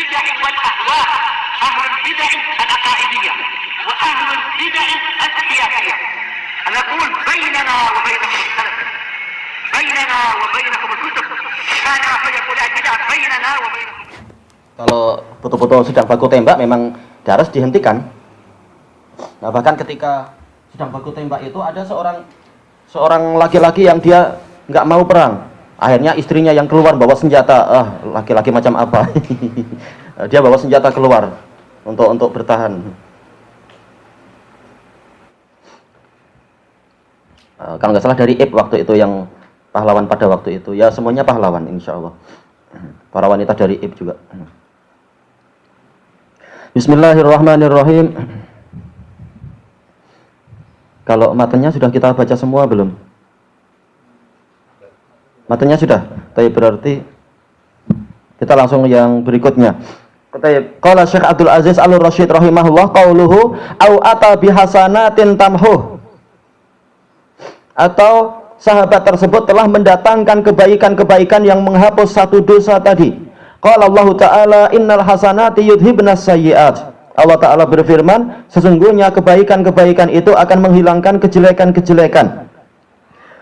البدع والأهواء أهل البدع العقائدية وأهل البدع السياسية. نقول بيننا وبينكم السلف، بيننا وبينكم الكتب، كان فيقول البدع بيننا وبينكم. Kalau foto-foto sedang baku tembak memang harus dihentikan. Nah, bahkan ketika sedang baku tembak itu ada seorang laki-laki yang dia nggak mau perang. Akhirnya istrinya yang keluar bawa senjata. Laki-laki macam apa? Dia bawa senjata keluar untuk bertahan. Kalau nggak salah dari Ib waktu itu yang pahlawan pada waktu itu. Ya semuanya pahlawan insya Allah. Para wanita dari Ib juga. Bismillahirrahmanirrahim. Kalau matanya sudah kita baca semua belum? Matanya sudah? Tapi berarti kita langsung yang berikutnya. Qala Syekh Abdul Aziz Al-Rasyid rahimahullah qauluhu au ata bihasanatin tamhuh. Atau sahabat tersebut telah mendatangkan kebaikan-kebaikan yang menghapus satu dosa tadi. Qala Allah Ta'ala innal hasanati yudhibnas sayyi'at. Allah Ta'ala berfirman, sesungguhnya kebaikan-kebaikan itu akan menghilangkan kejelekan-kejelekan.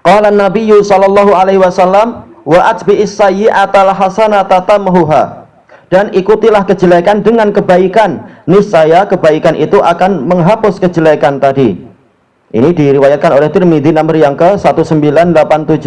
Qala Nabiyyu sallallahu alaihi wasallam wa atbi'is sayyi'atal hasanata tamhuha. Dan ikutilah kejelekan dengan kebaikan, niscaya kebaikan itu akan menghapus kejelekan tadi. Ini diriwayatkan oleh Tirmidzi nomor yang ke-1987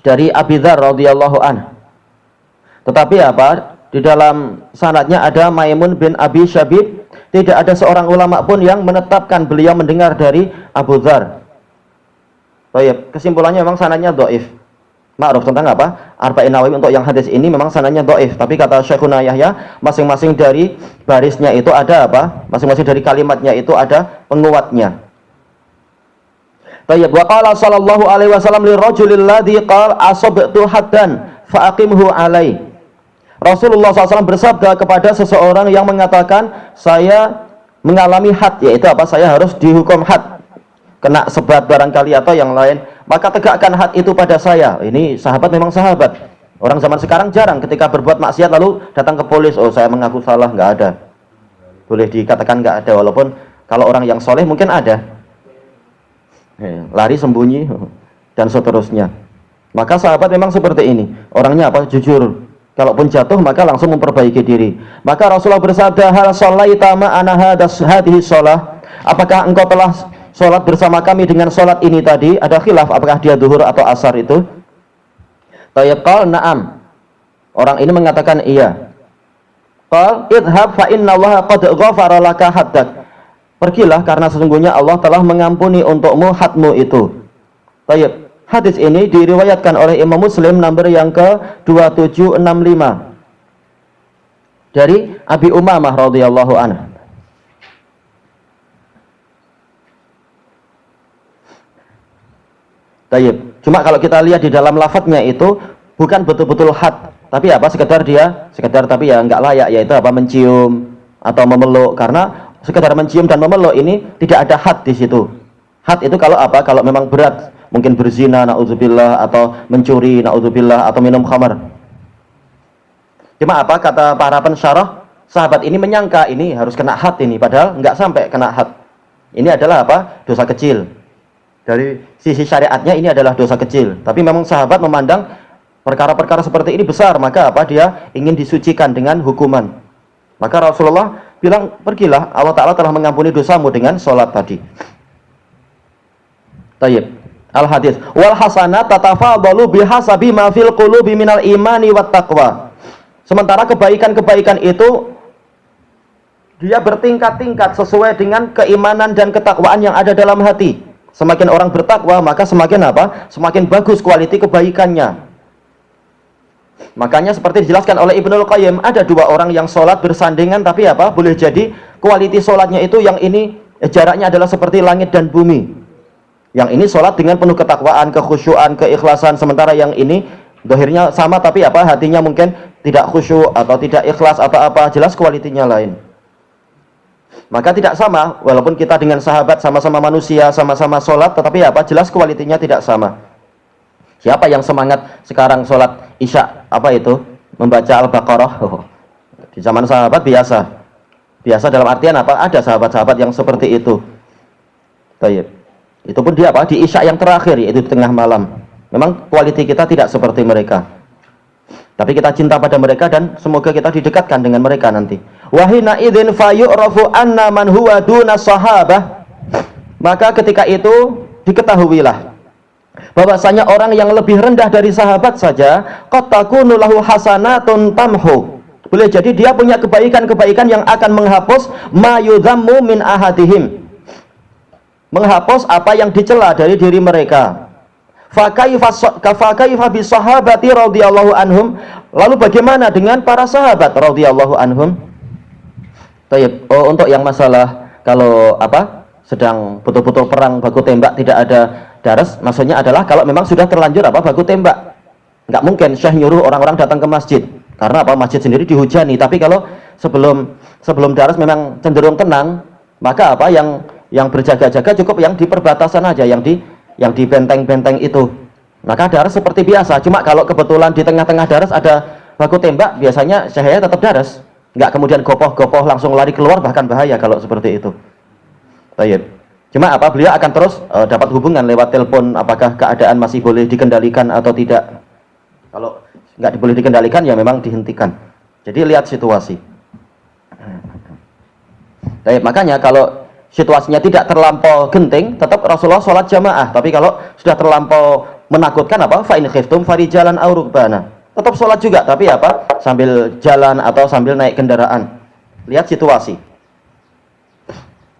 dari Abi Dzar radhiyallahu anhu. Tetapi apa? Di dalam sanadnya ada Maimun bin Abi Syabib. Tidak ada seorang ulama pun yang menetapkan beliau mendengar dari Abu Dzar. Baik, kesimpulannya memang sanadnya dhaif. Ma'ruf tentang apa? Arba'in Nawawi untuk yang hadis ini memang sanadnya dhaif, tapi kata Syekhuna Yahya, masing-masing dari barisnya itu ada apa? Masing-masing dari kalimatnya itu ada penguatnya. Tayyib, wa qala sallallahu alaihi wasallam lirajulil ladzi qala asabtu haddan fa aqimhu alai. Rasulullah SAW bersabda kepada seseorang yang mengatakan, saya mengalami had, yaitu apa? Saya harus dihukum had, kena sebat barangkali atau yang lain, maka tegakkan had itu pada saya. Ini sahabat memang sahabat. Orang zaman sekarang jarang ketika berbuat maksiat lalu datang ke polis, oh saya mengaku salah, nggak ada. Boleh dikatakan nggak ada, walaupun kalau orang yang soleh mungkin ada. Lari sembunyi dan seterusnya. Maka sahabat memang seperti ini. Orangnya apa? Jujur. Kalaupun jatuh maka langsung memperbaiki diri. Maka Rasulullah bersabda, hal sholaita ma'ana hadhihi sholah. Apakah engkau telah sholat bersama kami dengan sholat ini tadi? Ada khilaf apakah dia duhur atau asar itu. Tayyib, qal na'am. Orang ini mengatakan iya. Qal idhab fa innallaha qad ghafara laka haddak. Pergilah karena sesungguhnya Allah telah mengampuni untukmu hadmu itu. Tayyib. Hadis ini diriwayatkan oleh Imam Muslim nomor yang ke-2765 dari Abi Umamah radhiyallahu anhu. Tayyib. Cuma kalau kita lihat di dalam lafadznya itu bukan betul-betul had, tapi apa? Sekedar tapi ya nggak layak, yaitu apa? Mencium atau memeluk, karena sekedar mencium dan memeluk ini tidak ada had di situ. Had itu kalau apa? Kalau memang berat, mungkin berzina, na'udzubillah, atau mencuri, na'udzubillah, atau minum khamar. Cuma apa? Kata para pensyarah, sahabat ini menyangka ini harus kena had ini, padahal nggak sampai kena had. Ini adalah apa? Dosa kecil. Dari sisi syariatnya ini adalah dosa kecil. Tapi memang sahabat memandang perkara-perkara seperti ini besar, maka apa? Dia ingin disucikan dengan hukuman. Maka Rasulullah bilang, pergilah, Allah Ta'ala telah mengampuni dosamu dengan sholat tadi. Tayyib. Al-hadis wal hasanat tatafadalu bihasabi ma fil qulubi minal imani wat taqwa. Sementara kebaikan-kebaikan itu dia bertingkat-tingkat sesuai dengan keimanan dan ketakwaan yang ada dalam hati. Semakin orang bertakwa, maka semakin apa? Semakin bagus kualiti kebaikannya. Makanya seperti dijelaskan oleh Ibnul Qayyim, ada dua orang yang sholat bersandingan, tapi apa? Boleh jadi kualiti sholatnya itu yang ini jaraknya adalah seperti langit dan bumi. Yang ini sholat dengan penuh ketakwaan, kekhusyuan, keikhlasan. Sementara yang ini dohirnya sama tapi apa? Hatinya mungkin tidak khusyuk atau tidak ikhlas atau apa. Jelas kualitinya lain. Maka tidak sama. Walaupun kita dengan sahabat sama-sama manusia, sama-sama sholat, tetapi apa? Jelas kualitinya tidak sama. Siapa yang semangat sekarang sholat isya? Apa itu? membaca Al-Baqarah. Di zaman sahabat biasa dalam artian apa? Ada sahabat-sahabat yang seperti itu. Baik. Itu pun dia apa? Di isya yang terakhir, yaitu di tengah malam. Memang kualiti kita tidak seperti mereka. Tapi kita cinta pada mereka dan semoga kita didekatkan dengan mereka nanti. Wahina idzin fayu'rafu anna man huwa duna sahabah. Maka ketika itu diketahuilah bahwasanya orang yang lebih rendah dari sahabat saja qad takunu lahu hasanatun tamhu. Boleh jadi dia punya kebaikan-kebaikan yang akan menghapus ma yudhammu min ahadihim. Menghapus apa yang dicela dari diri mereka. Fa kaifa bi sahabati radhiyallahu anhum. Lalu bagaimana dengan para sahabat radhiyallahu anhum? Tayyib. Oh, untuk yang masalah kalau apa? Sedang betul-betul perang baku tembak tidak ada daras, maksudnya adalah kalau memang sudah terlanjur apa baku tembak. Enggak mungkin Syekh nyuruh orang-orang datang ke masjid. Karena apa? Masjid sendiri dihujani. Tapi kalau sebelum daras memang cenderung tenang, maka apa yang berjaga-jaga cukup yang di perbatasan aja, yang di benteng-benteng itu. Maka daras seperti biasa. Cuma kalau kebetulan di tengah-tengah daras ada baku tembak, biasanya cahaya tetap daras. Enggak kemudian gopoh-gopoh langsung lari keluar, bahkan bahaya kalau seperti itu. Baik. Cuma apa? Beliau akan terus dapat hubungan lewat telepon, apakah keadaan masih boleh dikendalikan atau tidak. Kalau nggak boleh dikendalikan ya memang dihentikan. Jadi lihat situasi. Baik, makanya kalau situasinya tidak terlampau genting, tetap Rasulullah sholat jamaah. Tapi kalau sudah terlampau menakutkan apa? Fa in khiftum farijalan aw rukbana. Tetap sholat juga, tapi apa? Sambil jalan atau sambil naik kendaraan. Lihat situasi.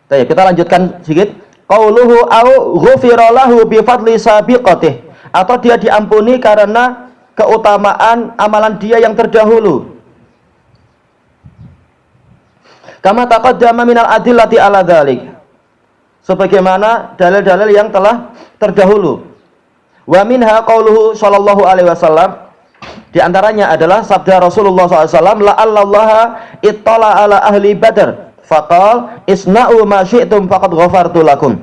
Baik, kita lanjutkan sedikit. Qauluhu au ghufira lahu bi fadli sabiqatih, atau dia diampuni karena keutamaan amalan dia yang terdahulu. Kama taqaddama minal adillati ala dzalik. Sebagaimana dalil-dalil yang telah terdahulu. Wa minha qauluhu sallallahu alaihi wasallam, di antaranya adalah sabda Rasulullah SAW, la'allallaha ittala ala ahli badr faqal isna'u ma syi'tum faqad ghafartu lakum.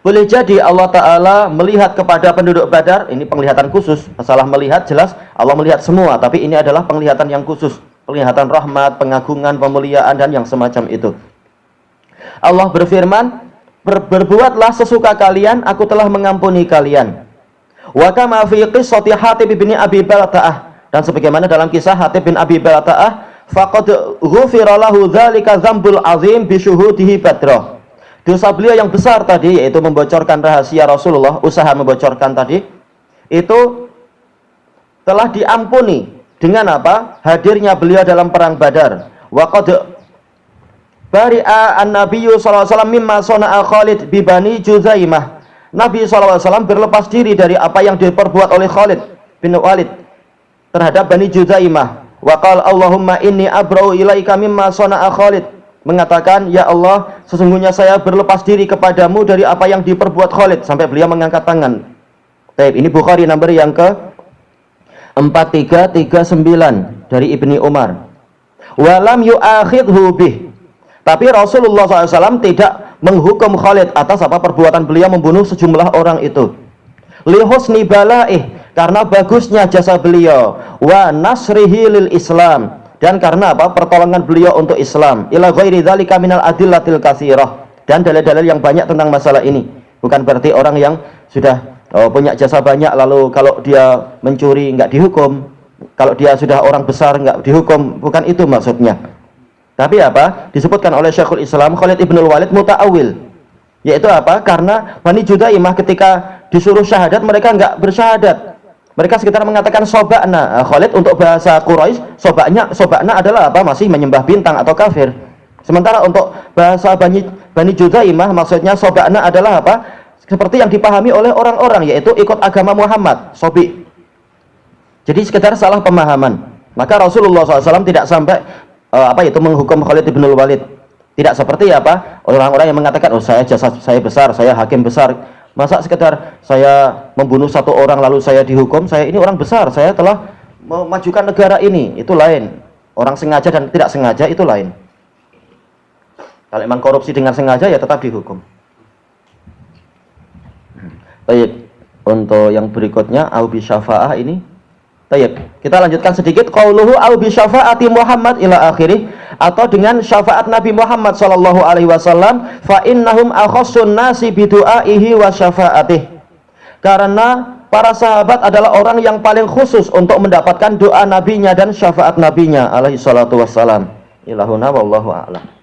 Boleh jadi Allah Ta'ala melihat kepada penduduk Badar, ini penglihatan khusus. Masalah melihat jelas Allah melihat semua, tapi ini adalah penglihatan yang khusus, penglihatan rahmat, pengagungan, pemuliaan dan yang semacam itu. Allah berfirman, berbuatlah sesuka kalian, aku telah mengampuni kalian. Wa kama fi qissati Hatib bin Abi Balta'ah, dan sebagaimana dalam kisah Hatib bin Abi Balta'ah, faqad ghufira lahu dzalika dzambul azim bi syuhudihi Badr. Dosa beliau yang besar tadi, yaitu membocorkan rahasia Rasulullah, usaha membocorkan tadi, itu telah diampuni dengan apa? Hadirnya beliau dalam perang Badar. Wa qad bari'a an-nabiyyu sallallahu alaihi wasallam mimma sana'a Khalid bi Bani Juzaimah. Nabi sallallahu alaihi wasallam berlepas diri dari apa yang diperbuat oleh Khalid bin Walid terhadap Bani Juzaimah. Wa qala Allahumma inni abra'u ilaika mimma sana'a Khalid, mengatakan, ya Allah, sesungguhnya saya berlepas diri kepadamu dari apa yang diperbuat Khalid, sampai beliau mengangkat tangan. Baik, ini Bukhari nomor yang ke 4339 dari Ibni Umar. Walam yu'akhidhu bih, tapi Rasulullah SAW tidak menghukum Khalid atas apa perbuatan beliau membunuh sejumlah orang itu. Li husni balaih, karena bagusnya jasa beliau, wa nasrihi lil Islam, dan karena apa? Pertolongan beliau untuk Islam. Ila ghairi dzalika minal adillatil katsirah, dan dalil-dalil yang banyak tentang masalah ini. Bukan berarti orang yang sudah punya jasa banyak lalu kalau dia mencuri enggak dihukum, kalau dia sudah orang besar enggak dihukum, bukan itu maksudnya. Tapi apa? Disebutkan oleh Syekhul Islam Khalid ibn Walid muta'awil, yaitu apa? Karena Bani Judaimah ketika disuruh syahadat mereka enggak bersyahadat. Mereka sekitar mengatakan sobakna. Khalid untuk bahasa Quraisy, sobakna adalah apa? Masih menyembah bintang atau kafir. Sementara untuk bahasa Bani Judaimah maksudnya sobakna adalah apa? Seperti yang dipahami oleh orang-orang, yaitu ikut agama Muhammad, sobi. Jadi sekitar salah pemahaman. Maka Rasulullah SAW tidak sampai menghukum Khalid ibn Walid. Tidak seperti apa? Orang-orang yang mengatakan, oh saya jasa saya besar, saya hakim besar. Masa sekedar saya membunuh satu orang lalu saya dihukum, saya ini orang besar, saya telah memajukan negara ini, itu lain. Orang sengaja dan tidak sengaja itu lain. Kalau memang korupsi dengan sengaja ya tetap dihukum. Baik, untuk yang berikutnya aubi syafa'ah ini Tayyib. Kita lanjutkan sedikit. Qauluhu au bi syafaati Muhammad ila akhirih, atau dengan syafaat Nabi Muhammad sallallahu alaihi wasallam, fa innahum akhassun nasi bi du'aihi wa syafaatih. Karena para sahabat adalah orang yang paling khusus untuk mendapatkan doa nabinya dan syafaat nabinya alaihi salatu wassalam. Ilahuna wallahu a'lam.